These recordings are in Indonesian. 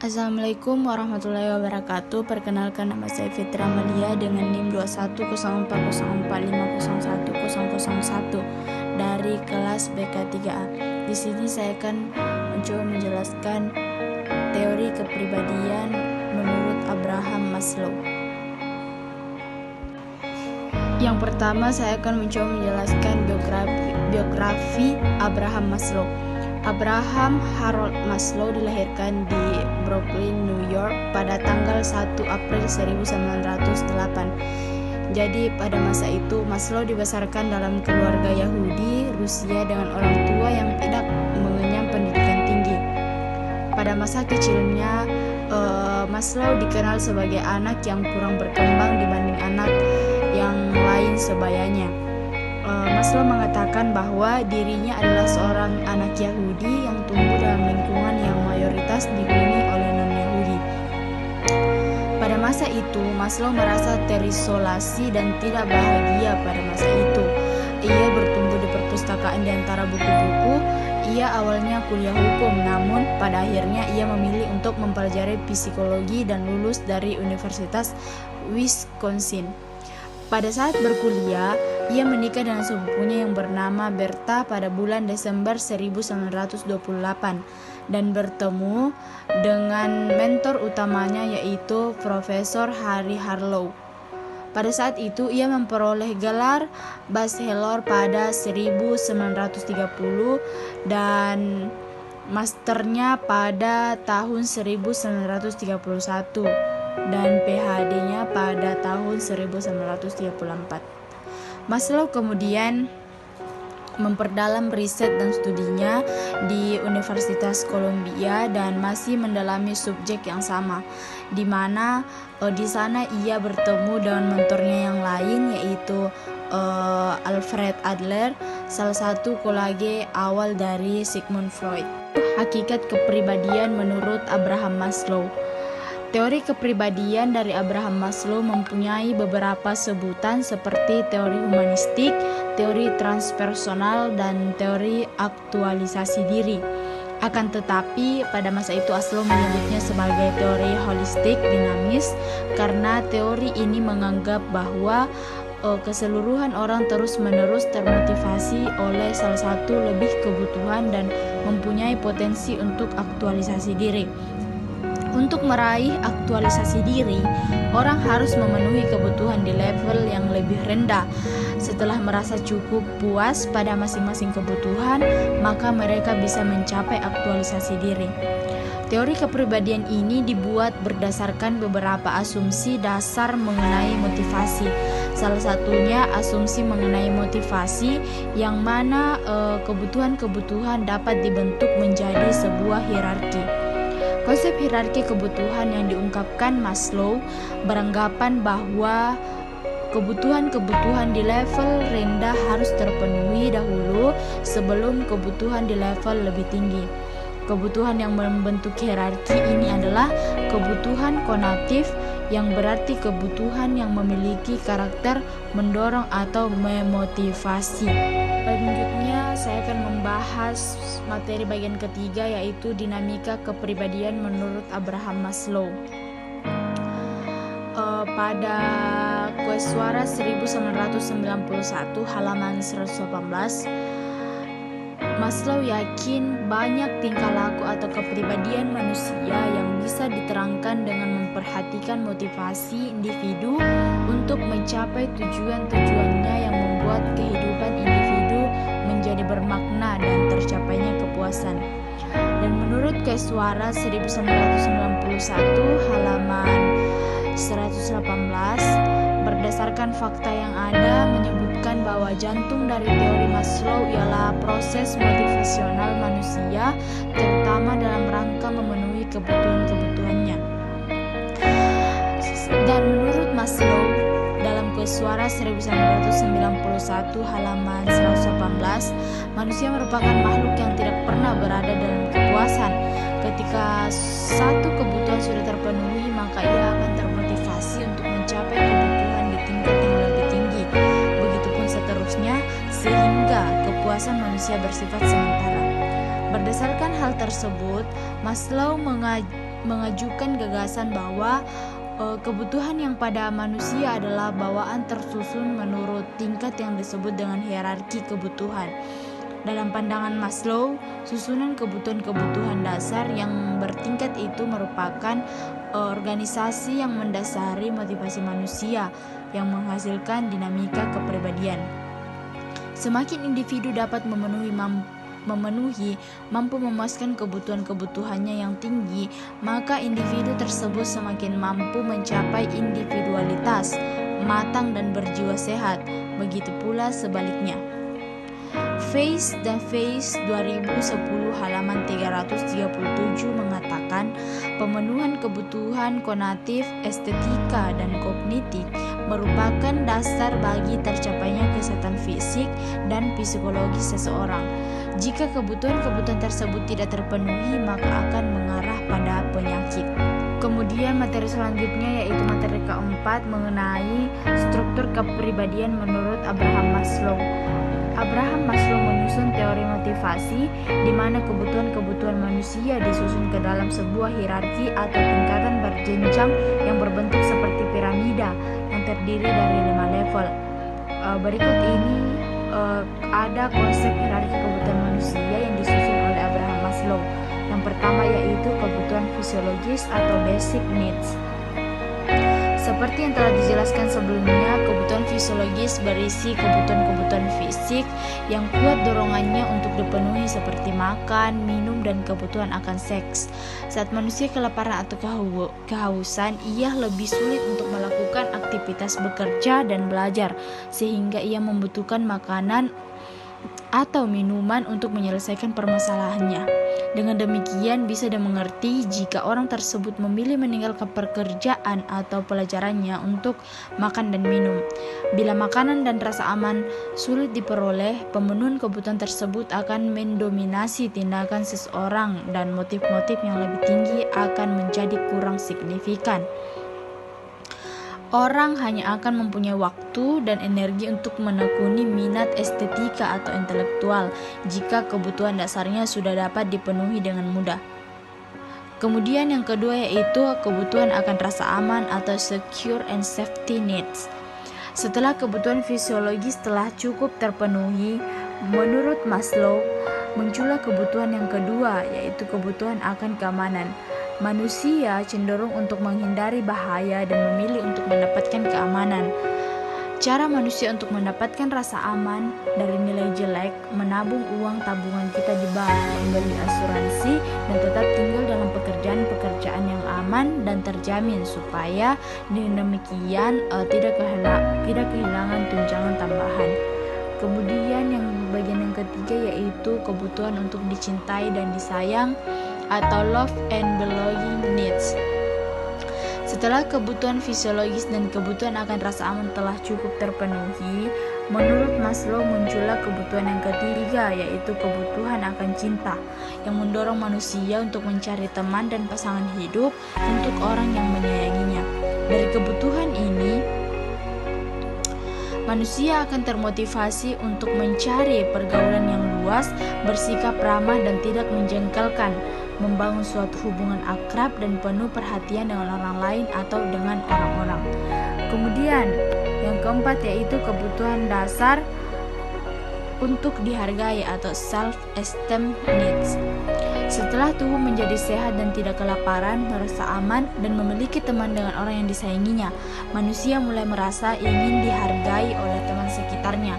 Assalamualaikum warahmatullahi wabarakatuh. Perkenalkan, nama saya Fitra Malia dengan NIM 21040450100101 dari kelas BK3A. Di sini saya akan mencoba menjelaskan teori kepribadian menurut Abraham Maslow. Yang pertama, saya akan mencoba menjelaskan biografi Abraham Maslow. Abraham Harold Maslow dilahirkan di Brooklyn, New York pada tanggal 1 April 1908. Jadi pada masa itu Maslow dibesarkan dalam keluarga Yahudi Rusia dengan orang tua yang tidak mengenyam pendidikan tinggi. Pada masa kecilnya Maslow dikenal sebagai anak yang kurang berkembang dibanding anak yang lain sebayanya. Maslow mengatakan bahwa dirinya adalah seorang anak Yahudi yang tumbuh dalam lingkungan yang mayoritas dihuni oleh non-Yahudi. Pada masa itu, Maslow merasa terisolasi dan tidak bahagia pada masa itu. Ia bertumbuh di perpustakaan di antara buku-buku. Ia awalnya kuliah hukum, namun pada akhirnya ia memilih untuk mempelajari psikologi dan lulus dari Universitas Wisconsin. Pada saat berkuliah, ia menikah dengan sepupunya yang bernama Bertha pada bulan Desember 1928 dan bertemu dengan mentor utamanya yaitu Profesor Harry Harlow. Pada saat itu ia memperoleh gelar bachelor pada 1930 dan masternya pada tahun 1931 dan PhD-nya pada tahun 1934. Maslow kemudian memperdalam riset dan studinya di Universitas Columbia dan masih mendalami subjek yang sama, di mana di sana ia bertemu dengan mentornya yang lain yaitu Alfred Adler, salah satu kolege awal dari Sigmund Freud. Hakikat kepribadian menurut Abraham Maslow. Teori kepribadian dari Abraham Maslow mempunyai beberapa sebutan seperti teori humanistik, teori transpersonal, dan teori aktualisasi diri. Akan tetapi, pada masa itu Maslow menyebutnya sebagai teori holistik dinamis karena teori ini menganggap bahwa keseluruhan orang terus-menerus termotivasi oleh salah satu lebih kebutuhan dan mempunyai potensi untuk aktualisasi diri. Untuk meraih aktualisasi diri, orang harus memenuhi kebutuhan di level yang lebih rendah. Setelah merasa cukup puas pada masing-masing kebutuhan, maka mereka bisa mencapai aktualisasi diri. Teori kepribadian ini dibuat berdasarkan beberapa asumsi dasar mengenai motivasi. Salah satunya asumsi mengenai motivasi yang mana kebutuhan-kebutuhan dapat dibentuk menjadi sebuah hierarki. Konsep hierarki kebutuhan yang diungkapkan Maslow beranggapan bahwa kebutuhan-kebutuhan di level rendah harus terpenuhi dahulu sebelum kebutuhan di level lebih tinggi. Kebutuhan yang membentuk hierarki ini adalah kebutuhan konatif, yang berarti kebutuhan yang memiliki karakter mendorong atau memotivasi. Selanjutnya saya akan membahas materi bagian ketiga yaitu dinamika kepribadian menurut Abraham Maslow. Pada Kues Suara 1991 halaman 118, Maslow yakin banyak tingkah laku atau kepribadian manusia yang bisa diterangkan dengan memperhatikan motivasi individu untuk mencapai tujuan-tujuannya yang membuat kehidupan individu menjadi bermakna dan tercapainya kepuasan. Dan menurut Kues Suara 1991 halaman 118, berdasarkan fakta yang ada menyebutkan bahwa jantung dari teori Maslow ialah proses motivasional manusia, terutama dalam rangka memenuhi kebutuhan-kebutuhannya. Dan menurut Maslow, dalam Kues Suara 1991 halaman 118, manusia merupakan makhluk yang tidak pernah berada dalam kepuasan. Ketika satu kebutuhan sudah terpenuhi, maka ia akan termotivasi untuk mencapai kebutuhan di tingkat yang lebih tinggi. Begitupun seterusnya, sehingga kepuasan manusia bersifat sementara. Berdasarkan hal tersebut, Maslow mengajukan gagasan bahwa kebutuhan yang pada manusia adalah bawaan tersusun menurut tingkat yang disebut dengan hierarki kebutuhan. Dalam pandangan Maslow, susunan kebutuhan-kebutuhan dasar yang bertingkat itu merupakan organisasi yang mendasari motivasi manusia yang menghasilkan dinamika kepribadian. Semakin individu dapat mampu memuaskan kebutuhan-kebutuhannya yang tinggi, maka individu tersebut semakin mampu mencapai individualitas matang dan berjiwa sehat. Begitu pula sebaliknya. Face dan Face 2010 halaman 337 mengatakan pemenuhan kebutuhan konatif, estetika, dan kognitif merupakan dasar bagi tercapainya kesehatan fisik dan psikologis seseorang. Jika kebutuhan-kebutuhan tersebut tidak terpenuhi, maka akan mengarah pada penyakit. Kemudian materi selanjutnya yaitu materi keempat mengenai struktur kepribadian menurut Abraham Maslow. Abraham Maslow menyusun teori motivasi di mana kebutuhan-kebutuhan manusia disusun ke dalam sebuah hierarki atau tingkatan berjenjang yang berbentuk seperti piramida yang terdiri dari 5 level. Berikut ini ada konsep hierarki kebutuhan manusia yang disusun oleh Abraham Maslow. Yang pertama yaitu kebutuhan fisiologis atau basic needs. Seperti yang telah dijelaskan sebelumnya, kebutuhan fisiologis berisi kebutuhan-kebutuhan fisik yang kuat dorongannya untuk dipenuhi seperti makan, minum, dan kebutuhan akan seks. Saat manusia kelaparan atau kehausan, ia lebih sulit untuk melakukan aktivitas bekerja dan belajar, sehingga ia membutuhkan makanan atau minuman untuk menyelesaikan permasalahannya. Dengan demikian, bisa dimengerti jika orang tersebut memilih meninggalkan pekerjaan atau pelajarannya untuk makan dan minum. Bila makanan dan rasa aman sulit diperoleh, pemenuhan kebutuhan tersebut akan mendominasi tindakan seseorang dan motif-motif yang lebih tinggi akan menjadi kurang signifikan. Orang hanya akan mempunyai waktu dan energi untuk menekuni minat estetika atau intelektual jika kebutuhan dasarnya sudah dapat dipenuhi dengan mudah. Kemudian yang kedua yaitu kebutuhan akan rasa aman atau secure and safety needs. Setelah kebutuhan fisiologis telah cukup terpenuhi, menurut Maslow, muncullah kebutuhan yang kedua yaitu kebutuhan akan keamanan. Manusia cenderung untuk menghindari bahaya dan memilih untuk mendapatkan keamanan. Cara manusia untuk mendapatkan rasa aman dari nilai jelek, menabung uang tabungan kita di bank, membeli asuransi, dan tetap tinggal dalam pekerjaan yang aman dan terjamin supaya dengan demikian tidak kehilangan tunjangan tambahan. Kemudian yang bagian yang ketiga yaitu kebutuhan untuk dicintai dan disayang atau love and belonging needs. Setelah kebutuhan fisiologis dan kebutuhan akan rasa aman telah cukup terpenuhi, menurut Maslow muncullah kebutuhan yang ketiga yaitu kebutuhan akan cinta yang mendorong manusia untuk mencari teman dan pasangan hidup untuk orang yang menyayanginya. Dari kebutuhan ini, manusia akan termotivasi untuk mencari pergaulan yang luas, bersikap ramah dan tidak menjengkelkan, membangun suatu hubungan akrab dan penuh perhatian dengan orang lain atau dengan orang-orang. Kemudian yang keempat yaitu kebutuhan dasar untuk dihargai atau self-esteem needs. Setelah tubuh menjadi sehat dan tidak kelaparan, merasa aman, dan memiliki teman dengan orang yang disayanginya, manusia mulai merasa ingin dihargai oleh teman sekitarnya.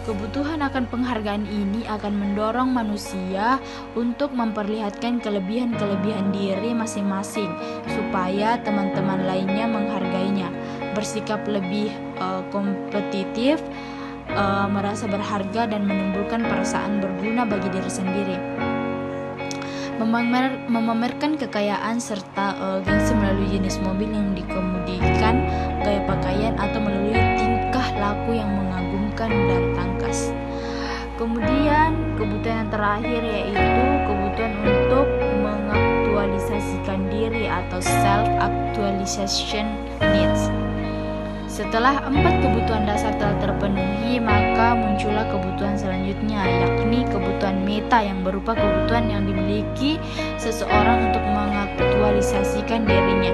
Kebutuhan akan penghargaan ini akan mendorong manusia untuk memperlihatkan kelebihan-kelebihan diri masing-masing supaya teman-teman lainnya menghargainya, bersikap lebih kompetitif, merasa berharga dan menimbulkan perasaan berguna bagi diri sendiri. Memamerkan kekayaan serta gengsi melalui jenis mobil yang dikemudikan, gaya pakaian atau melalui tingkah laku yang mengagumkan dan tangkas. Kemudian kebutuhan yang terakhir yaitu kebutuhan untuk mengaktualisasikan diri atau self-actualization needs. Setelah 4 kebutuhan dasar telah terpenuhi, maka muncullah kebutuhan selanjutnya, yakni kebutuhan meta yang berupa kebutuhan yang dimiliki seseorang untuk mengaktualisasikan memperbaikkan dirinya.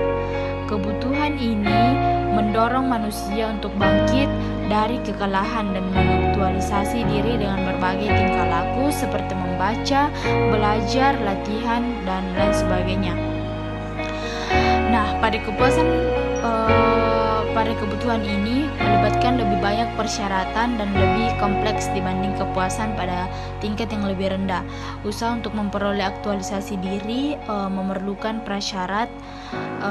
Kebutuhan ini mendorong manusia untuk bangkit dari kekalahan dan mengaktualisasi diri dengan berbagai tingkah laku seperti membaca, belajar, latihan, dan lain sebagainya. Nah, pada kebutuhan ini melibatkan lebih banyak persyaratan dan lebih kompleks dibanding kepuasan pada tingkat yang lebih rendah. Usaha untuk memperoleh aktualisasi diri memerlukan prasyarat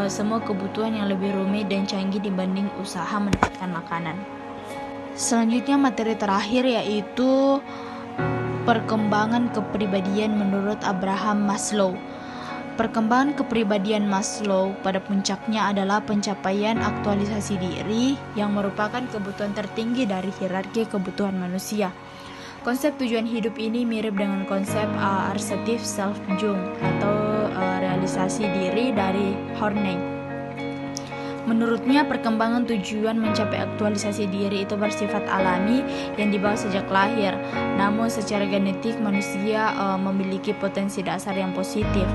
semua kebutuhan yang lebih rumit dan canggih dibanding usaha mendapatkan makanan. Selanjutnya materi terakhir yaitu perkembangan kepribadian menurut Abraham Maslow. Perkembangan kepribadian Maslow pada puncaknya adalah pencapaian aktualisasi diri yang merupakan kebutuhan tertinggi dari hierarki kebutuhan manusia. Konsep tujuan hidup ini mirip dengan konsep assertive self-jung atau realisasi diri dari Horney. Menurutnya, perkembangan tujuan mencapai aktualisasi diri itu bersifat alami yang dibawa sejak lahir. Namun secara genetik manusia memiliki potensi dasar yang positif.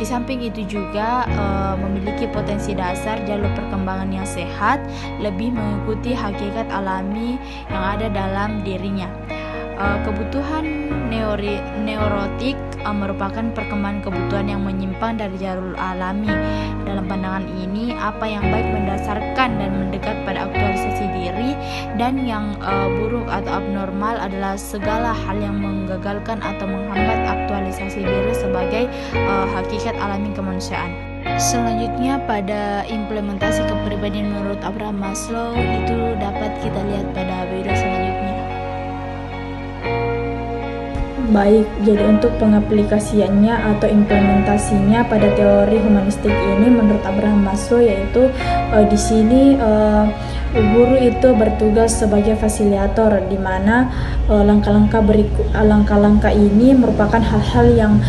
Di samping itu juga memiliki potensi dasar jalur perkembangan yang sehat, lebih mengikuti hakikat alami yang ada dalam dirinya. Kebutuhan neurotik merupakan perkembangan kebutuhan yang menyimpang dari jalur alami. Dalam pandangan ini, apa yang baik mendasarkan dan mendekat pada aktualisasi diri, dan yang buruk atau abnormal adalah segala hal yang menggagalkan atau menghambat aktualisasi diri sebagai hakikat alami kemanusiaan. Selanjutnya, pada implementasi kepribadian menurut Abraham Maslow itu dapat kita lihat pada video selanjutnya. Baik, jadi untuk pengaplikasiannya atau implementasinya pada teori humanistik ini menurut Abraham Maslow yaitu di sini guru itu bertugas sebagai fasilitator, di mana langkah-langkah ini merupakan hal-hal yang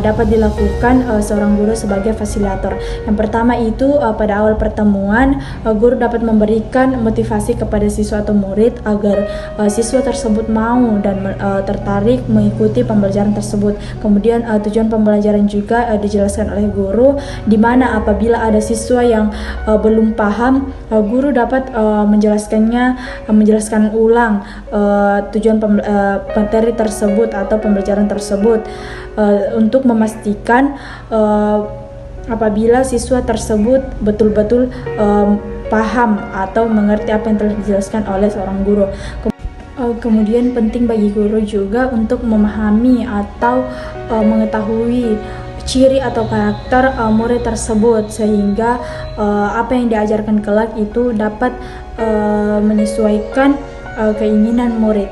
dapat dilakukan seorang guru sebagai fasilitator. Yang pertama itu pada awal pertemuan guru dapat memberikan motivasi kepada siswa atau murid agar siswa tersebut mau dan tertarik mengikuti pembelajaran tersebut. Kemudian tujuan pembelajaran juga dijelaskan oleh guru, di mana apabila ada siswa yang belum paham, guru dapat menjelaskan ulang tujuan materi tersebut atau pembelajaran tersebut untuk memastikan apabila siswa tersebut betul-betul paham atau mengerti apa yang telah dijelaskan oleh seorang guru. Kemudian penting bagi guru juga untuk memahami atau mengetahui ciri atau karakter murid tersebut, sehingga apa yang diajarkan kelak itu dapat menyesuaikan keinginan murid.